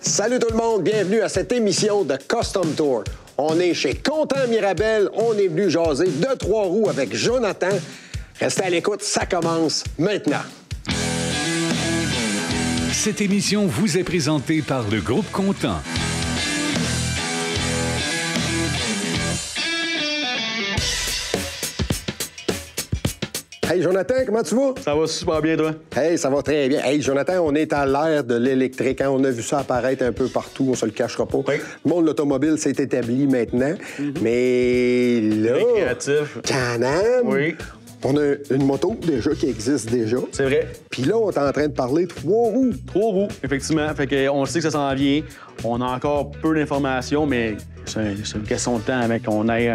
Salut tout le monde, bienvenue à cette émission de Custom Tour. On est chez Content Mirabel, on est venu jaser de Trois-Roues avec Jonathan. Restez à l'écoute, ça commence maintenant. Cette émission vous est présentée par le Groupe Content. Hey Jonathan, comment tu vas? Ça va super bien, toi? Hey, ça va très bien. Hey Jonathan, on est à l'ère de l'électrique. Hein? On a vu ça apparaître un peu partout, on se le cachera pas. Oui. Le monde de l'automobile s'est établi maintenant. Mais là, Récréatif. Can-Am, Oui. on a une moto déjà qui existe déjà. C'est vrai. Puis là, on est en train de parler de Trois-Roues. Trois-roues, effectivement. Fait que on sait que ça s'en vient. On a encore peu d'informations, mais c'est une question de temps avec qu'on ait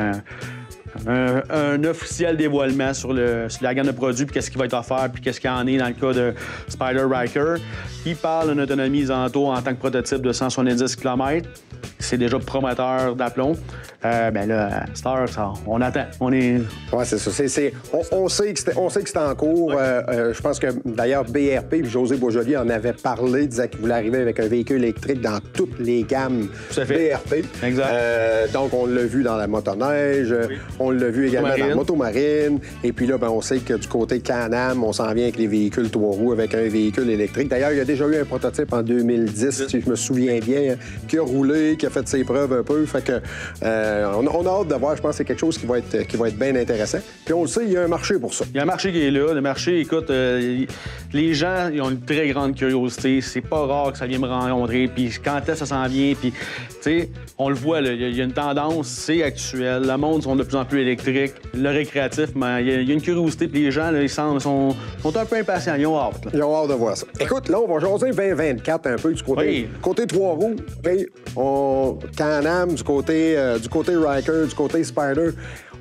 un officiel dévoilement sur la gamme de produits, puis qu'est-ce qui va être offert, puis qu'est-ce qu'il y en est dans le cas de Spider Ryker. Il parle d'une autonomie alentour en tant que prototype de 170 km. C'est déjà prometteur d'aplomb. Ben là, Star, on attend. On est... Oui, c'est ça. On sait que c'était en cours. Je pense que, d'ailleurs, BRP et José Boisjoli en avait parlé, disait qu'il voulait arriver avec un véhicule électrique dans toutes les gammes BRP. Exact. Donc, on l'a vu dans la motoneige, oui. On l'a vu également dans la motomarine. Et puis là, ben, on sait que du côté Can-Am, on s'en vient avec les véhicules Trois-Roues, avec un véhicule électrique. D'ailleurs, il y a déjà eu un prototype en 2010, si je me souviens bien, qui a roulé, qui a fait ses preuves un peu. Fait que... on a hâte de voir, je pense que c'est quelque chose qui va être bien intéressant. Puis on le sait, il y a un marché pour ça. Il y a un marché qui est là. Le marché, écoute, les gens ils ont une très grande curiosité. C'est pas rare que ça vienne me rencontrer. Puis quand est-ce que ça s'en vient? Puis, tu sais, on le voit, là, il y a une tendance, c'est actuel. Le monde sont de plus en plus électriques. Le récréatif, mais il y a une curiosité. Puis les gens, là, ils sont un peu impatients. Ils ont hâte. Là. Ils ont hâte de voir ça. Écoute, là, on va jaser 2024 un peu du côté Trois-Roues. Can-Am, du côté Ryker, du côté Spider.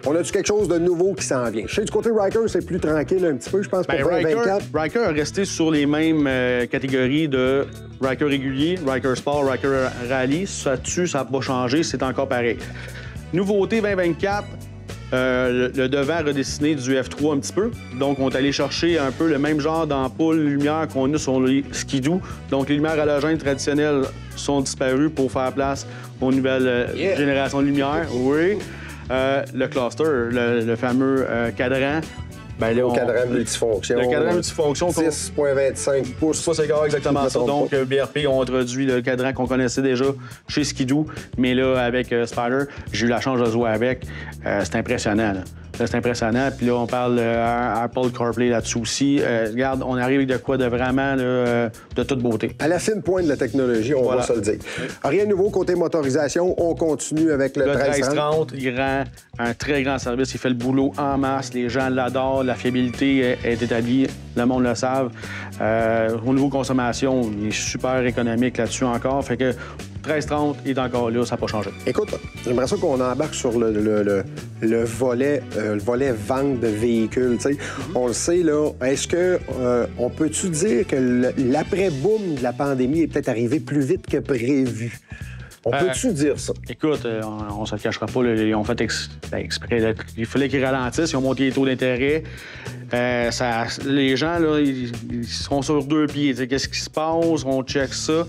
On a-tu quelque chose de nouveau qui s'en vient? Je sais, du côté Ryker, c'est plus tranquille un petit peu, je pense, pour 2024. Ryker a resté sur les mêmes catégories de Ryker régulier, Ryker Sport, Ryker Rally. Ça tue, ça n'a pas changé, c'est encore pareil. Nouveauté 2024, le devant redessiné du F3 un petit peu. Donc, on est allé chercher un peu le même genre d'ampoule lumière qu'on a sur les skidoo. Donc, les lumières halogènes traditionnelles sont disparues pour faire place aux nouvelles générations de lumière. Oui. Le cluster, le fameux cadran. Ben là, cadran multifonction. Le cadran multifonction. 6,25 pouces. Ça, c'est exactement ça. Donc, BRP ont introduit le cadran qu'on connaissait déjà chez Skidoo. Mais là, avec Spider, j'ai eu la chance de jouer avec. C'est impressionnant, là. C'est impressionnant. Puis là, on parle Apple CarPlay là-dessus aussi. Regarde, on arrive avec de quoi de vraiment de toute beauté. À la fine pointe de la technologie, on va se le dire. Rien de nouveau côté motorisation. On continue avec le 1330. Il rend un très grand service. Il fait le boulot en masse. Les gens l'adorent. La fiabilité est établie. Le monde le savent. Au niveau consommation, il est super économique là-dessus encore. Fait que 1330 est encore là, ça n'a pas changé. Écoute, j'aimerais ça qu'on embarque sur le volet vente de véhicules. T'sais. On le sait, là. Est-ce que on peut-tu dire que l'après-boom de la pandémie est peut-être arrivé plus vite que prévu? On peut-tu dire ça? Écoute, on ne se le cachera pas. Là, ils ont fait exprès. Là, il fallait qu'ils ralentissent. Ils ont monté les taux d'intérêt. Les gens, là, ils sont sur deux pieds. Qu'est-ce qui se passe? On check ça.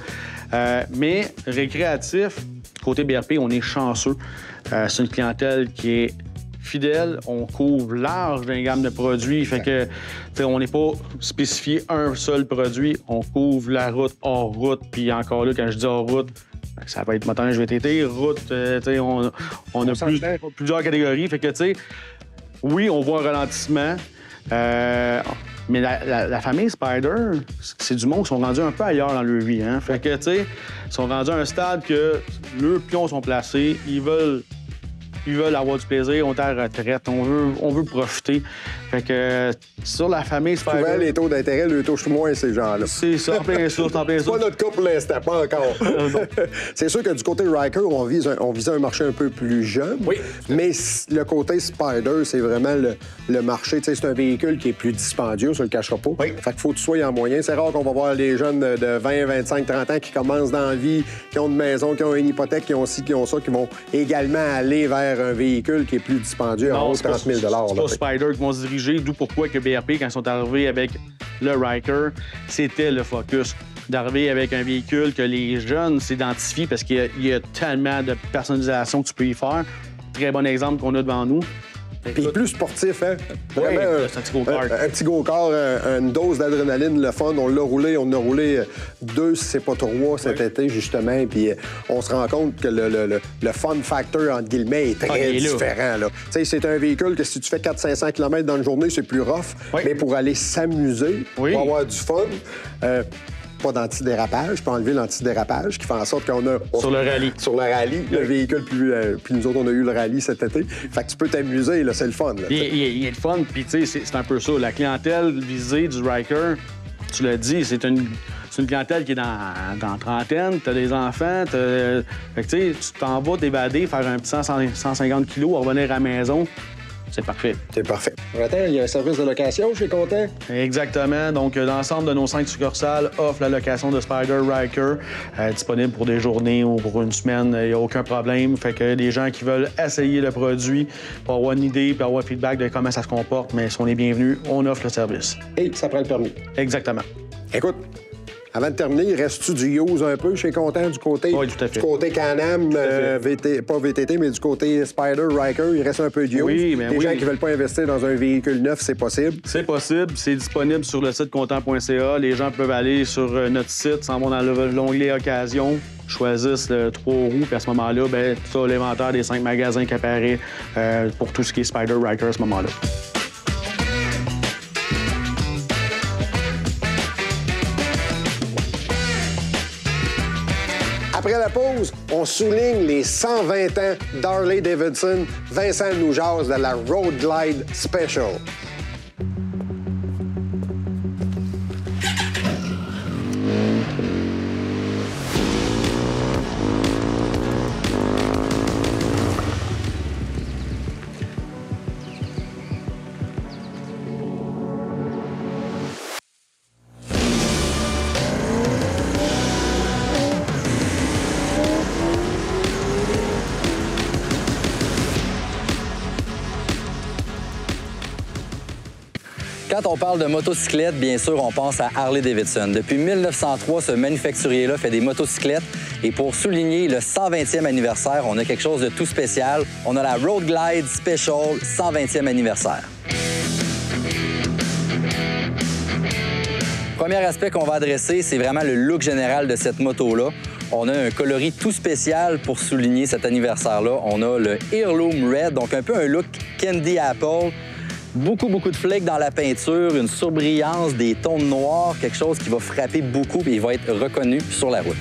Mais récréatif, côté BRP, on est chanceux. C'est une clientèle qui est fidèle. On couvre large d'une gamme de produits. Fait que, on n'est pas spécifié un seul produit. On couvre la route, hors route. Puis encore là, quand je dis hors route, ça va être motoneige VTT, route, on a plusieurs catégories. Fait que, tu sais, oui, on voit un ralentissement. Mais la famille Spider, c'est du monde qui sont rendus un peu ailleurs dans leur vie. Hein? Fait que, tu sais, ils sont rendus à un stade que leurs pions sont placés, ils veulent avoir du plaisir, on est à la retraite, on veut profiter. Fait que sur la famille Spider... Souvent, les taux d'intérêt le touchent moins, ces gens-là. C'est ça, en plein ça, c'est en plein ça. C'est pas notre cas pour l'instant, pas encore. C'est sûr que du côté Ryker, on vise un marché un peu plus jeune. Oui. Mais le côté Spider, c'est vraiment le marché. Tu sais, c'est un véhicule qui est plus dispendieux, ça le cachera pas. Oui. Fait qu'il faut que tu sois en moyen. C'est rare qu'on va voir les jeunes de 20, 25, 30 ans qui commencent dans la vie, qui ont une maison, qui ont une hypothèque, qui ont ci, qui ont ça, qui vont également aller vers un véhicule qui est plus dispendieux, à 30 000 $. C'est pas Spider qui vont se diriger obligé, d'où pourquoi que BRP, quand ils sont arrivés avec le Ryker, c'était le focus. D'arriver avec un véhicule que les jeunes s'identifient parce qu'il y a tellement de personnalisation que tu peux y faire. Très bon exemple qu'on a devant nous. Puis plus sportif, hein? Oui, Vraiment, c'est un petit go-kart. Un petit go-kart, une dose d'adrénaline, le fun. On a roulé 2, si c'est pas 3 cet été, justement. Puis on se rend compte que le fun factor, entre guillemets, est très différent. Tu sais, c'est un véhicule que si tu fais 400-500 km dans une journée, c'est plus rough. Oui. Mais pour aller s'amuser, pour avoir du fun... pas d'antidérapage, pas enlever l'antidérapage qui fait en sorte qu'on a... Sur le rallye. Sur le rallye, le véhicule, puis nous autres, on a eu le rallye cet été. Fait que tu peux t'amuser, là, c'est le fun. Là, il y a le fun, puis tu sais, c'est un peu ça. La clientèle visée du Ryker, tu l'as dit, c'est une clientèle qui est dans trentaine, t'as des enfants, fait que tu sais, tu t'en vas t'évader, faire un petit 150 kilos, revenir à la maison. C'est parfait. C'est parfait. Attends, il y a un service de location, je suis content. Exactement. Donc, l'ensemble de nos 5 succursales offre la location de Spyder Ryker, disponible pour des journées ou pour une semaine. Il n'y a aucun problème. Fait que les gens qui veulent essayer le produit pour avoir une idée, pour avoir un feedback de comment ça se comporte, mais si on est bienvenus, on offre le service. Et ça prend le permis. Exactement. Écoute, avant de terminer, il reste-tu du use un peu? Je suis content du côté... Oui, tout à fait. Du côté Can-Am, pas VTT, mais du côté Spyder Ryker, il reste un peu de use. Oui, mais les gens qui veulent pas investir dans un véhicule neuf, c'est possible? C'est possible. C'est disponible sur le site content.ca. Les gens peuvent aller sur notre site, s'en vont dans l'onglet Occasion, choisissent le 3 roues, puis à ce moment-là, ben tu as l'inventaire des 5 magasins qui apparaît pour tout ce qui est Spyder Ryker à ce moment-là. Après la pause, on souligne les 120 ans d'Harley-Davidson. Vincent nous jase de la Road Glide Special. Quand on parle de motocyclette, bien sûr, on pense à Harley-Davidson. Depuis 1903, ce manufacturier-là fait des motocyclettes. Et pour souligner le 120e anniversaire, on a quelque chose de tout spécial. On a la Road Glide Special 120e anniversaire. Premier aspect qu'on va adresser, c'est vraiment le look général de cette moto-là. On a un coloris tout spécial pour souligner cet anniversaire-là. On a le Heirloom Red, donc un peu un look Candy Apple. Beaucoup de flakes dans la peinture, une surbrillance, des tons noirs, quelque chose qui va frapper beaucoup et il va être reconnu sur la route.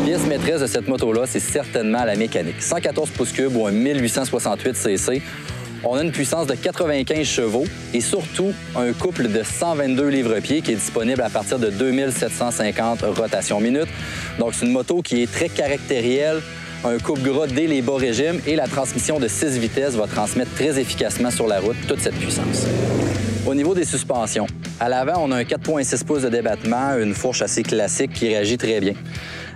Pièce maîtresse de cette moto-là, c'est certainement la mécanique. 114 pouces cubes ou un 1868 cc. On a une puissance de 95 chevaux et surtout un couple de 122 livres-pieds qui est disponible à partir de 2750 rotations minutes. Donc, c'est une moto qui est très caractérielle, un coupe-gras dès les bas régimes et la transmission de 6 vitesses va transmettre très efficacement sur la route toute cette puissance. Au niveau des suspensions, à l'avant, on a un 4,6 pouces de débattement, une fourche assez classique qui réagit très bien.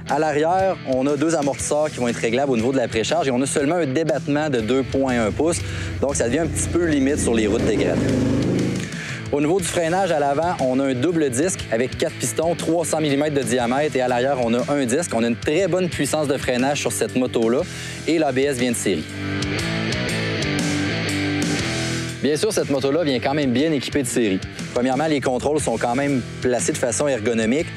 À l'arrière, on a 2 amortisseurs qui vont être réglables au niveau de la précharge et on a seulement un débattement de 2,1 pouces, donc ça devient un petit peu limite sur les routes dégradées. Au niveau du freinage à l'avant, on a un double disque avec 4 pistons, 300 mm de diamètre et à l'arrière, on a un disque. On a une très bonne puissance de freinage sur cette moto-là et l'ABS vient de série. Bien sûr, cette moto-là vient quand même bien équipée de série. Premièrement, les contrôles sont quand même placés de façon ergonomique.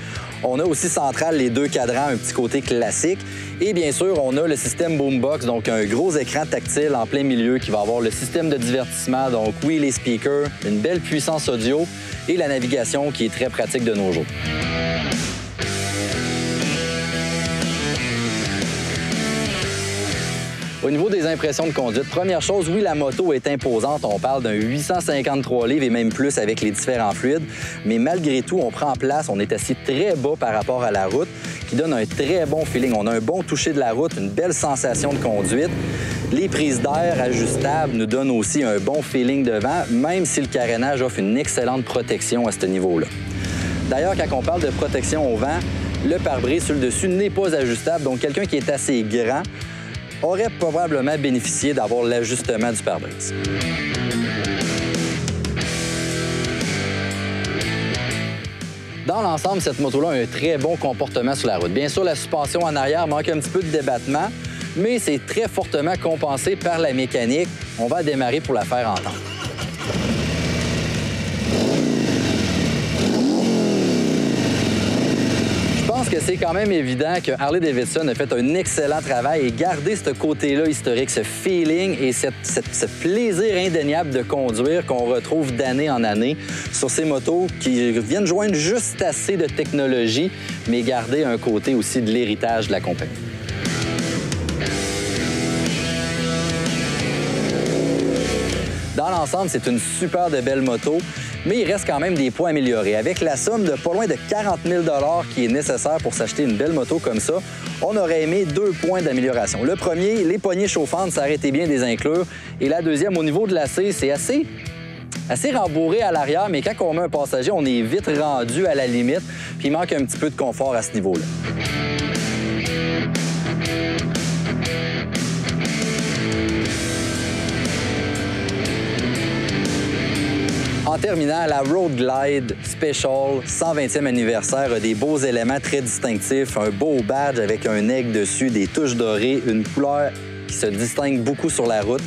On a aussi central les 2 cadrans, un petit côté classique. Et bien sûr, on a le système Boombox, donc un gros écran tactile en plein milieu qui va avoir le système de divertissement, donc oui, les speakers, une belle puissance audio et la navigation qui est très pratique de nos jours. Au niveau des impressions de conduite, première chose, oui, la moto est imposante. On parle d'un 853 livres et même plus avec les différents fluides. Mais malgré tout, on prend place, on est assis très bas par rapport à la route, qui donne un très bon feeling. On a un bon toucher de la route, une belle sensation de conduite. Les prises d'air ajustables nous donnent aussi un bon feeling devant, même si le carénage offre une excellente protection à ce niveau-là. D'ailleurs, quand on parle de protection au vent, le pare-brise sur le dessus n'est pas ajustable. Donc, quelqu'un qui est assez grand aurait probablement bénéficié d'avoir l'ajustement du pare-brise. Dans l'ensemble, cette moto-là a un très bon comportement sur la route. Bien sûr, la suspension en arrière manque un petit peu de débattement, mais c'est très fortement compensé par la mécanique. On va démarrer pour la faire entendre. Je pense que c'est quand même évident que Harley-Davidson a fait un excellent travail et gardé ce côté-là historique, ce feeling et ce plaisir indéniable de conduire qu'on retrouve d'année en année sur ces motos qui viennent joindre juste assez de technologie, mais garder un côté aussi de l'héritage de la compagnie. Dans l'ensemble, c'est une super de belle moto, mais il reste quand même des points améliorés. Avec la somme de pas loin de 40 000 $ qui est nécessaire pour s'acheter une belle moto comme ça, on aurait aimé 2 points d'amélioration. Le premier, les poignées chauffantes, ça aurait été bien des inclure. Et la deuxième, au niveau de l'acier, c'est assez rembourré à l'arrière, mais quand on met un passager, on est vite rendu à la limite, puis il manque un petit peu de confort à ce niveau-là. En terminant, la Road Glide Special 120e anniversaire a des beaux éléments très distinctifs, un beau badge avec un aigle dessus, des touches dorées, une couleur qui se distingue beaucoup sur la route.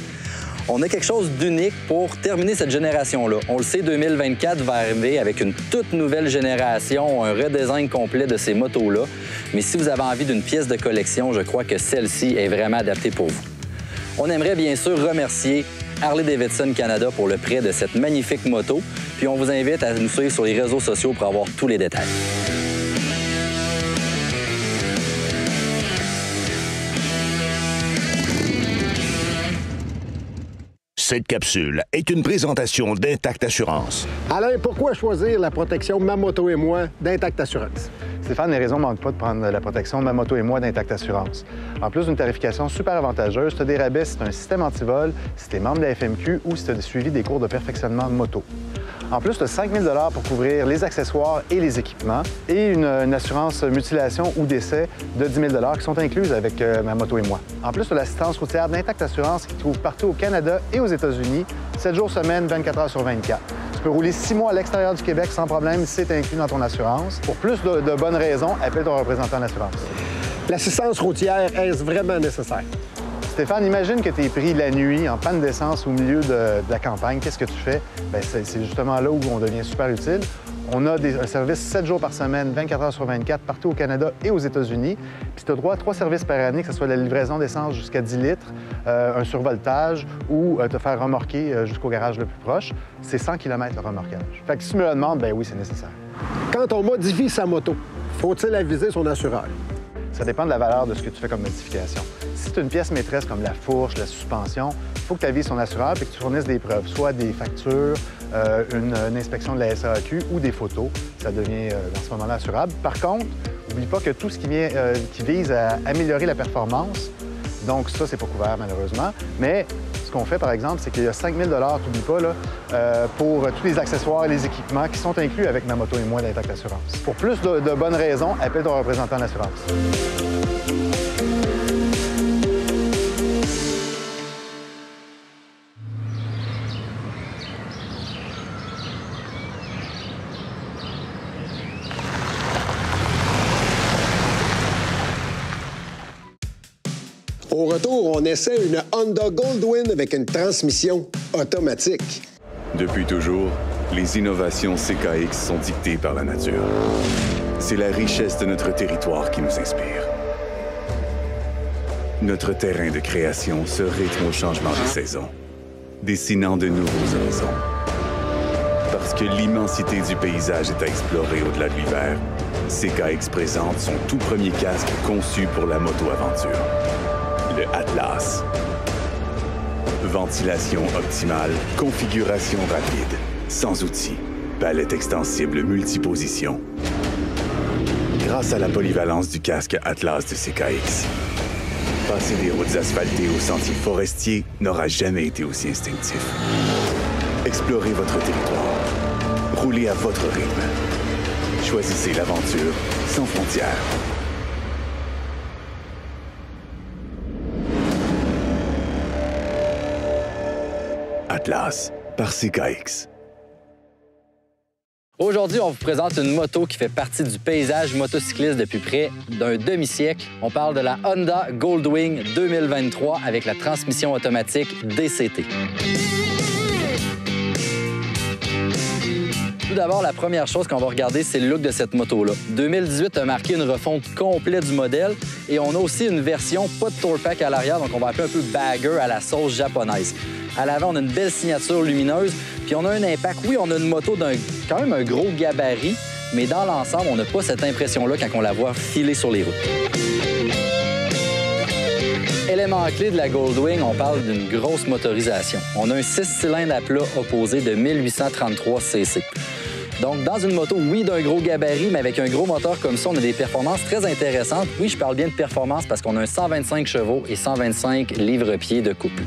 On a quelque chose d'unique pour terminer cette génération-là. On le sait, 2024 va arriver avec une toute nouvelle génération, un redesign complet de ces motos-là. Mais si vous avez envie d'une pièce de collection, je crois que celle-ci est vraiment adaptée pour vous. On aimerait bien sûr remercier Harley-Davidson Canada pour le prêt de cette magnifique moto. Puis on vous invite à nous suivre sur les réseaux sociaux pour avoir tous les détails. Cette capsule est une présentation d'Intact Assurance. Alain, pourquoi choisir la protection Ma Moto et moi d'Intact Assurance? Stéphane, les raisons ne manquent pas de prendre la protection Ma Moto et moi d'Intact Assurance. En plus d'une tarification super avantageuse, tu as des rabais si tu as un système anti-vol, si tu es membre de la FMQ ou si tu as suivi des cours de perfectionnement de moto. En plus, tu as 5 000 $ pour couvrir les accessoires et les équipements et une assurance mutilation ou décès de 10 000 $ qui sont incluses avec Ma Moto et moi. En plus, tu as l'assistance routière d'Intact Assurance qui se trouve partout au Canada et aux États-Unis, 7 jours semaine, 24 heures sur 24. Tu peux rouler 6 mois à l'extérieur du Québec sans problème si c'est inclus dans ton assurance. Pour plus de bonnes raisons, appelle ton représentant d'assurance. L'assistance routière, est-ce vraiment nécessaire? Stéphane, imagine que tu es pris la nuit en panne d'essence au milieu de la campagne. Qu'est-ce que tu fais? Bien, c'est justement là où on devient super utile. On a un service 7 jours par semaine, 24 heures sur 24, partout au Canada et aux États-Unis. Puis tu as droit à 3 services par année, que ce soit la livraison d'essence jusqu'à 10 litres, un survoltage ou te faire remorquer jusqu'au garage le plus proche. C'est 100 km le remorquage. Fait que si tu me le demandes, bien oui, c'est nécessaire. Quand on modifie sa moto, faut-il aviser son assureur? Ça dépend de la valeur de ce que tu fais comme modification. Si tu as une pièce maîtresse comme la fourche, la suspension, il faut que tu avises ton assureur et que tu fournisses des preuves, soit des factures, une inspection de la SAQ ou des photos. Ça devient dans ce moment-là assurable. Par contre, n'oublie pas que tout ce qui vise à améliorer la performance, donc ça, c'est pas couvert malheureusement. Mais ce qu'on fait, par exemple, c'est qu'il y a 5 000 $, t'oublies pas, là, pour tous les accessoires et les équipements qui sont inclus avec Ma Moto et moi d'Intact Assurance. Pour plus de bonnes raisons, appelle ton représentant d'assurance. Au retour, on essaie une Honda Goldwyn avec une transmission automatique. Depuis toujours, les innovations CKX sont dictées par la nature. C'est la richesse de notre territoire qui nous inspire. Notre terrain de création se rythme au changement des saisons, dessinant de nouveaux horizons. Parce que l'immensité du paysage est à explorer au-delà de l'hiver, CKX présente son tout premier casque conçu pour la moto-aventure. Le Atlas. Ventilation optimale, configuration rapide, sans outils, palette extensible multiposition. Grâce à la polyvalence du casque Atlas de CKX, passer des routes asphaltées aux sentiers forestiers n'aura jamais été aussi instinctif. Explorez votre territoire. Roulez à votre rythme. Choisissez l'aventure sans frontières. Atlas par CKX. Aujourd'hui, on vous présente une moto qui fait partie du paysage motocycliste depuis près d'un demi-siècle. On parle de la Honda Goldwing 2023 avec la transmission automatique DCT. Tout d'abord, la première chose qu'on va regarder, c'est le look de cette moto-là. 2018 a marqué une refonte complète du modèle et on a aussi une version pas de tour pack à l'arrière, donc on va appeler un peu bagger à la sauce japonaise. À l'avant, on a une belle signature lumineuse, puis on a un impact. Oui, on a une moto d'un quand même un gros gabarit, mais dans l'ensemble, on n'a pas cette impression-là quand on la voit filer sur les routes. Élément clé de la Goldwing, on parle d'une grosse motorisation. On a un 6 cylindres à plat opposé de 1833 cc. Donc, dans une moto, oui, d'un gros gabarit, mais avec un gros moteur comme ça, on a des performances très intéressantes. Oui, je parle bien de performance parce qu'on a un 125 chevaux et 125 livres-pieds de couple.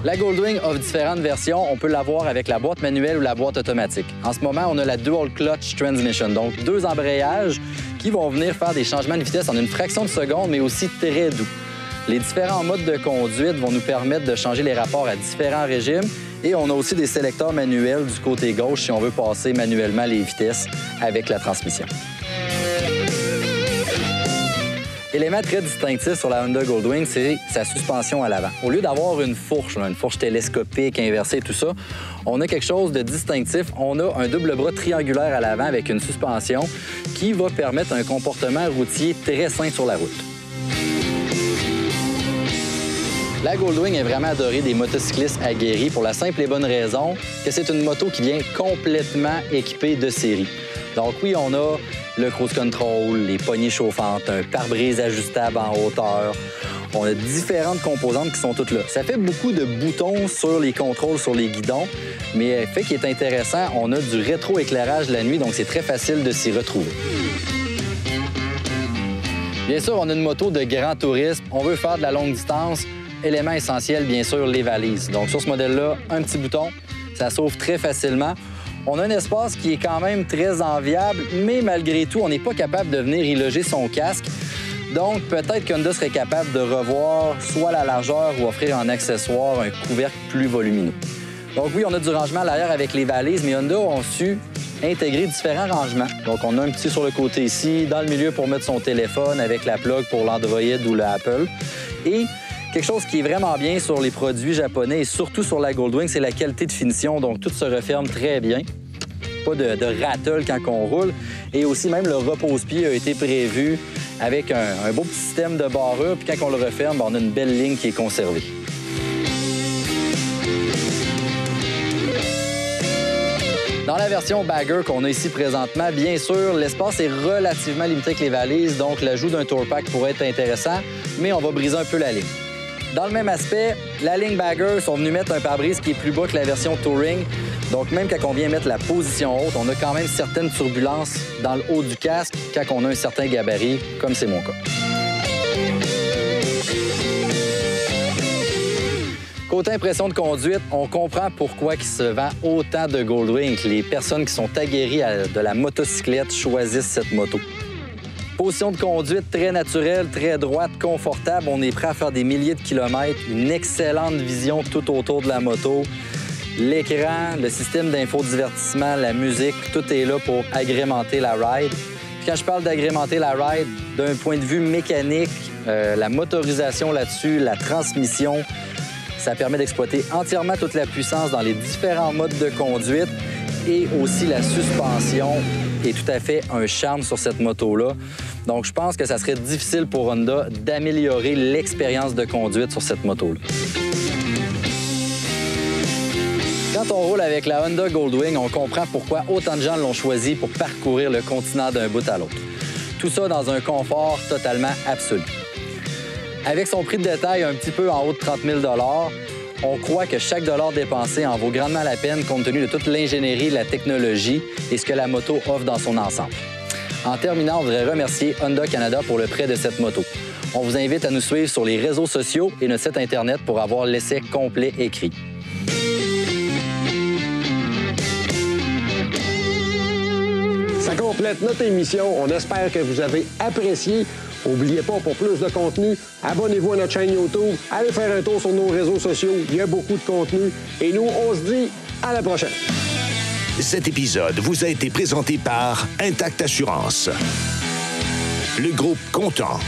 La Goldwing offre différentes versions. On peut l'avoir avec la boîte manuelle ou la boîte automatique. En ce moment, on a la Dual Clutch Transmission, donc 2 embrayages qui vont venir faire des changements de vitesse en une fraction de seconde, mais aussi très doux. Les différents modes de conduite vont nous permettre de changer les rapports à différents régimes et on a aussi des sélecteurs manuels du côté gauche si on veut passer manuellement les vitesses avec la transmission. Élément très distinctif sur la Honda Goldwing, c'est sa suspension à l'avant. Au lieu d'avoir une fourche télescopique, inversée, tout ça, on a quelque chose de distinctif. On a un double bras triangulaire à l'avant avec une suspension qui va permettre un comportement routier très sain sur la route. La Goldwing est vraiment adorée des motocyclistes aguerris pour la simple et bonne raison que c'est une moto qui vient complètement équipée de série. Donc oui, on a le cruise control, les poignées chauffantes, un pare-brise ajustable en hauteur. On a différentes composantes qui sont toutes là. Ça fait beaucoup de boutons sur les contrôles, sur les guidons, mais fait qui est intéressant, on a du rétro-éclairage la nuit, donc c'est très facile de s'y retrouver. Bien sûr, on a une moto de grand tourisme. On veut faire de la longue distance. Élément essentiel, bien sûr, les valises. Donc sur ce modèle-là, un petit bouton, ça s'ouvre très facilement. On a un espace qui est quand même très enviable, mais malgré tout, on n'est pas capable de venir y loger son casque. Donc, peut-être qu'Honda serait capable de revoir soit la largeur ou offrir en accessoire un couvercle plus volumineux. Donc oui, on a du rangement à l'arrière avec les valises, mais Honda ont su intégrer différents rangements. Donc, on a un petit sur le côté ici, dans le milieu pour mettre son téléphone avec la plug pour l'Android ou l'Apple. Et quelque chose qui est vraiment bien sur les produits japonais et surtout sur la Goldwing, c'est la qualité de finition. Donc, tout se referme très bien. Pas de rattle quand on roule. Et aussi, même le repose-pied a été prévu avec un beau petit système de barrure. Puis quand on le referme, on a une belle ligne qui est conservée. Dans la version bagger qu'on a ici présentement, bien sûr, l'espace est relativement limité avec les valises. Donc, l'ajout d'un tour pack pourrait être intéressant, mais on va briser un peu la ligne. Dans le même aspect, la ligne bagger sont venus mettre un pare-brise qui est plus bas que la version touring. Donc, même quand on vient mettre la position haute, on a quand même certaines turbulences dans le haut du casque quand on a un certain gabarit, comme c'est mon cas. Côté impression de conduite, on comprend pourquoi il se vend autant de Goldwing, que les personnes qui sont aguerries de la motocyclette choisissent cette moto. Position de conduite très naturelle, très droite, confortable. On est prêt à faire des milliers de kilomètres. Une excellente vision tout autour de la moto. L'écran, le système d'infodivertissement, la musique, tout est là pour agrémenter la ride. Puis quand je parle d'agrémenter la ride, d'un point de vue mécanique, la motorisation là-dessus, la transmission, ça permet d'exploiter entièrement toute la puissance dans les différents modes de conduite et aussi la suspension est tout à fait un charme sur cette moto-là. Donc, je pense que ça serait difficile pour Honda d'améliorer l'expérience de conduite sur cette moto-là. Quand on roule avec la Honda Goldwing, on comprend pourquoi autant de gens l'ont choisi pour parcourir le continent d'un bout à l'autre. Tout ça dans un confort totalement absolu. Avec son prix de détail un petit peu en haut de 30 000 $, on croit que chaque dollar dépensé en vaut grandement la peine compte tenu de toute l'ingénierie, la technologie et ce que la moto offre dans son ensemble. En terminant, on voudrait remercier Honda Canada pour le prêt de cette moto. On vous invite à nous suivre sur les réseaux sociaux et notre site Internet pour avoir l'essai complet écrit. Ça complète notre émission. On espère que vous avez apprécié. N'oubliez pas, pour plus de contenu, abonnez-vous à notre chaîne YouTube, allez faire un tour sur nos réseaux sociaux, il y a beaucoup de contenu. Et nous, on se dit à la prochaine. Cet épisode vous a été présenté par Intact Assurance. Le groupe Content.